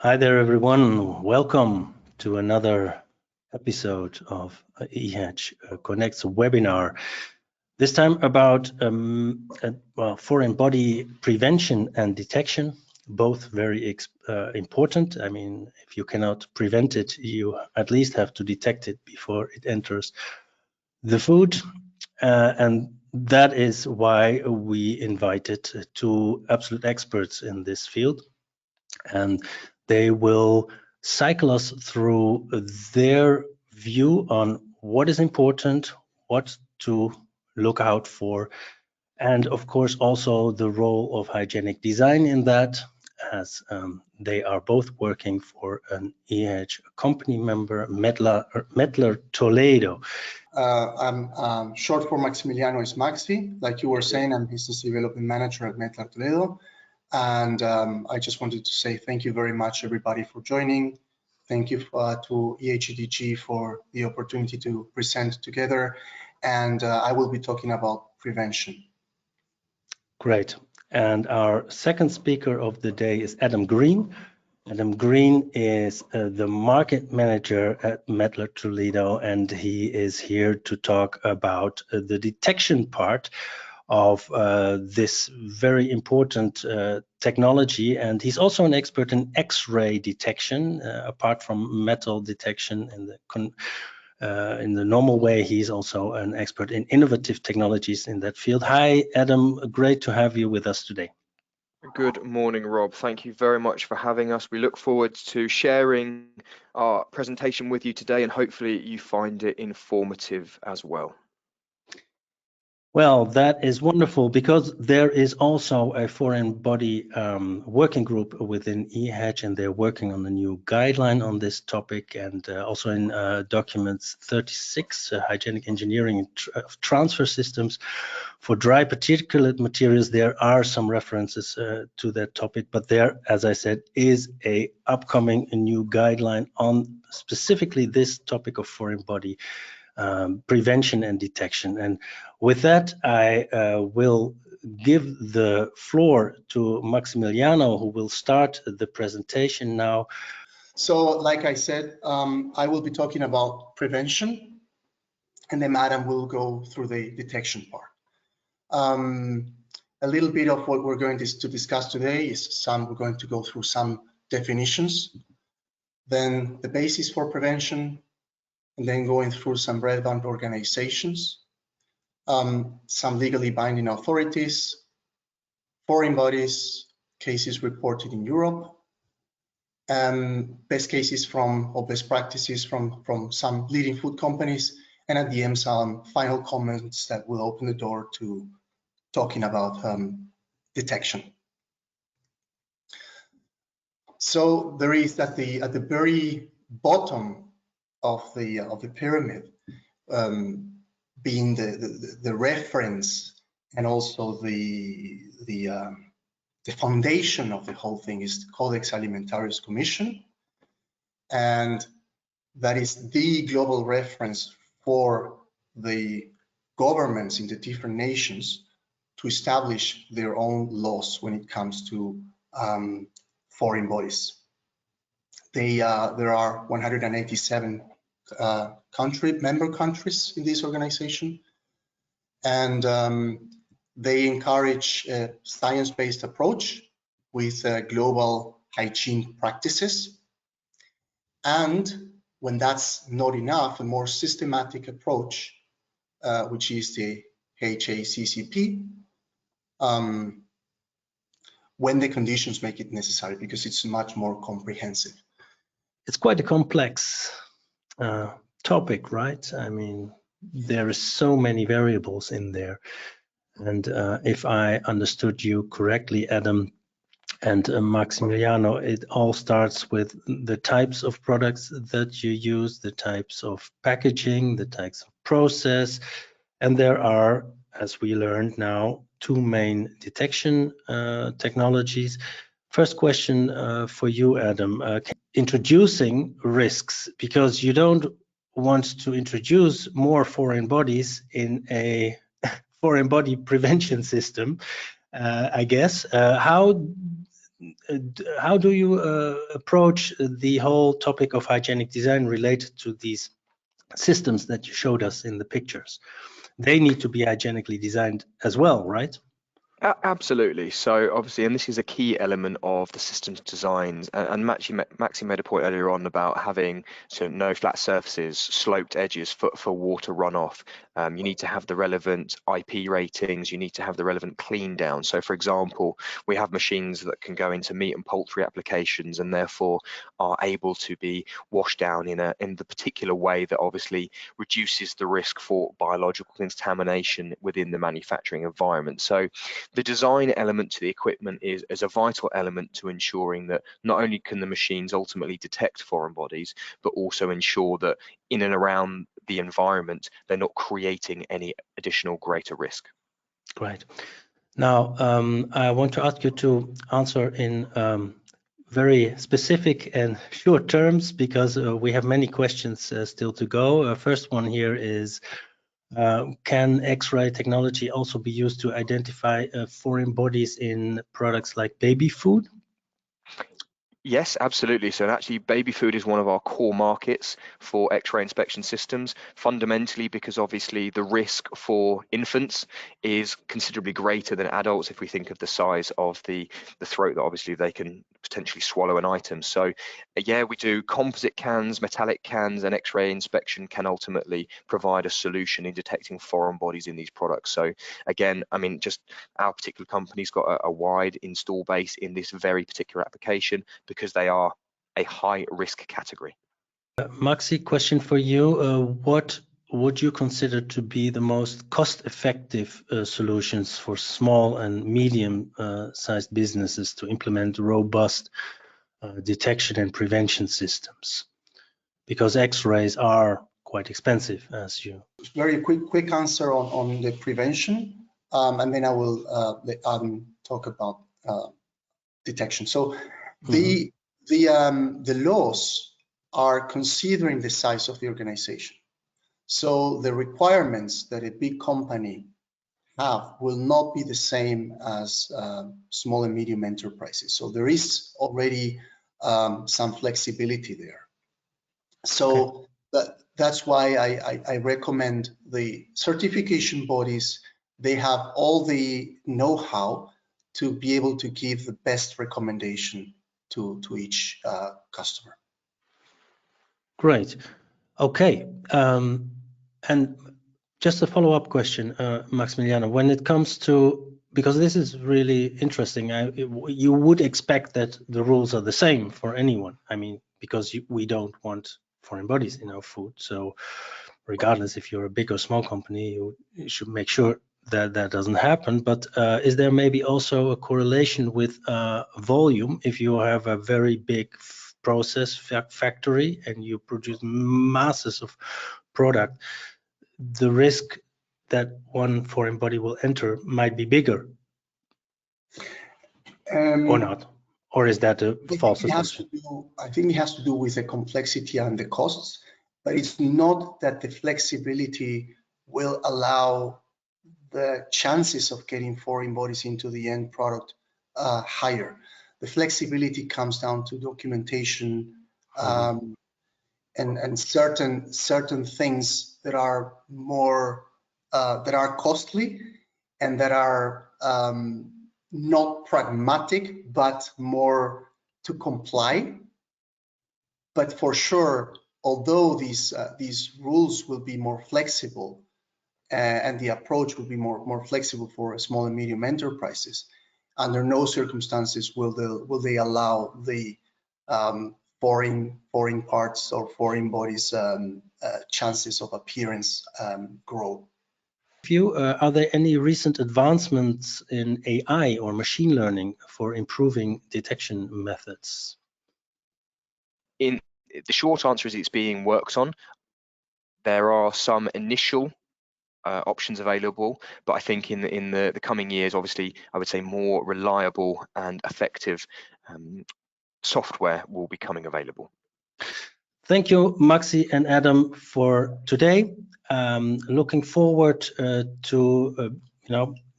Hi there, everyone. Welcome to another episode of EHEDG Connects webinar. This time about foreign body prevention and detection, both very important. I mean, if you cannot prevent it, you at least have to detect it before it enters the food. And that is why we invited two absolute experts in this field. And they will cycle us through their view on what is important, what to look out for, and of course also the role of hygienic design in that, as they are both working for an EHEDG company member, Mettler-Toledo. I'm short for Maximiliano is Maxi. Like you were saying, I'm business development manager at Mettler-Toledo. And I just wanted to say thank you very much, everybody, for joining. Thank you to EHEDG for the opportunity to present together. And I will be talking about prevention. Great. And our second speaker of the day is Adam Green. Adam Green is the market manager at Mettler-Toledo, and he is here to talk about the detection part of this very important technology. And he's also an expert in X-ray detection, apart from metal detection in the normal way. He's also an expert in innovative technologies in that field. Hi, Adam. Great to have you with us today. Good morning, Rob. Thank you very much for having us. We look forward to sharing our presentation with you today, and hopefully you find it informative as well. Well, that is wonderful, because there is also a foreign body working group within EHEDG, and they're working on a new guideline on this topic, and also in documents 36, hygienic engineering of transfer systems for dry particulate materials. There are some references to that topic, but there, as I said, is a upcoming new guideline on specifically this topic of foreign body prevention and detection. And with that, I will give the floor to Maximiliano, who will start the presentation now. So, like I said, I will be talking about prevention, and then Adam will go through the detection part. A little bit of what we're going to discuss today is we're going to go through some definitions, then the basis for prevention, and then going through some relevant organizations, some legally binding authorities, foreign bodies, cases reported in Europe, best cases or best practices from some leading food companies, and at the end, some final comments that will open the door to talking about detection. So there is at the very bottom of the pyramid, being the reference and also the foundation of the whole thing is the Codex Alimentarius Commission, and that is the global reference for the governments in the different nations to establish their own laws when it comes to foreign bodies. There are 187 member countries in this organization, and they encourage a science-based approach with global hygiene practices. And when that's not enough, a more systematic approach, which is the HACCP, when the conditions make it necessary, because it's much more comprehensive. It's quite a complex topic, right? I mean, there are so many variables in there. And if I understood you correctly, Adam and Maximiliano, it all starts with the types of products that you use, the types of packaging, the types of process. And there are, as we learned now, two main detection technologies. First question for you, Adam. Introducing risks, because you don't want to introduce more foreign bodies in a foreign body prevention system, I guess. How how do you approach the whole topic of hygienic design related to these systems that you showed us in the pictures? They need to be hygienically designed as well, right? Absolutely. So obviously, and this is a key element of the systems designs, and Maxi made a point earlier on about having no flat surfaces, sloped edges for water runoff. You need to have the relevant IP ratings, you need to have the relevant clean down. So for example, we have machines that can go into meat and poultry applications and therefore are able to be washed down in the particular way that obviously reduces the risk for biological contamination within the manufacturing environment. So the design element to the equipment is a vital element to ensuring that not only can the machines ultimately detect foreign bodies, but also ensure that in and around the environment, they're not creating any additional greater risk. Great. Now, I want to ask you to answer in very specific and short terms, because we have many questions still to go. First one here is, can X-ray technology also be used to identify foreign bodies in products like baby food? Yes, absolutely. So actually, baby food is one of our core markets for X-ray inspection systems, fundamentally because obviously the risk for infants is considerably greater than adults if we think of the size of the throat that obviously they can potentially swallow an item. So yeah, we do composite cans, metallic cans, and X-ray inspection can ultimately provide a solution in detecting foreign bodies in these products. So again, I mean, just our particular company's got a wide install base in this very particular application, because they are a high risk category. Maxi, question for you. What would you consider to be the most cost-effective solutions for small and medium-sized businesses to implement robust detection and prevention systems? Because X-rays are quite expensive, as you. Very quick answer on the prevention, and then I will let Adam talk about detection. So the laws are considering the size of the organization. So the requirements that a big company have will not be the same as small and medium enterprises. So there is already some flexibility there. So that's why I recommend the certification bodies. They have all the know-how to be able to give the best recommendation to each customer. Great. Okay. And just a follow-up question, Maximiliano, when it comes to, because this is really interesting, you would expect that the rules are the same for anyone. I mean, because we don't want foreign bodies in our food. So regardless if you're a big or small company, you should make sure that that doesn't happen. But is there maybe also a correlation with volume? If you have a very big process factory and you produce masses of product, the risk that one foreign body will enter might be bigger, or not? Or is that a false assumption? I think it has to do with the complexity and the costs, but it's not that the flexibility will allow the chances of getting foreign bodies into the end product higher. The flexibility comes down to documentation and certain things that are more that are costly and that are not pragmatic but more to comply. But for sure, although these rules will be more flexible and the approach will be more flexible for small and medium enterprises, under no circumstances will they allow the foreign parts or foreign bodies chances of appearance grow. Are there any recent advancements in AI or machine learning for improving detection methods? The short answer is it's being worked on. There are some initial options available, but I think in the coming years, obviously, I would say more reliable and effective software will be coming available. Thank you, Maxi and Adam, for today. Looking forward to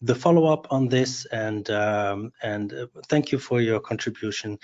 the follow-up on this, and thank you for your contribution.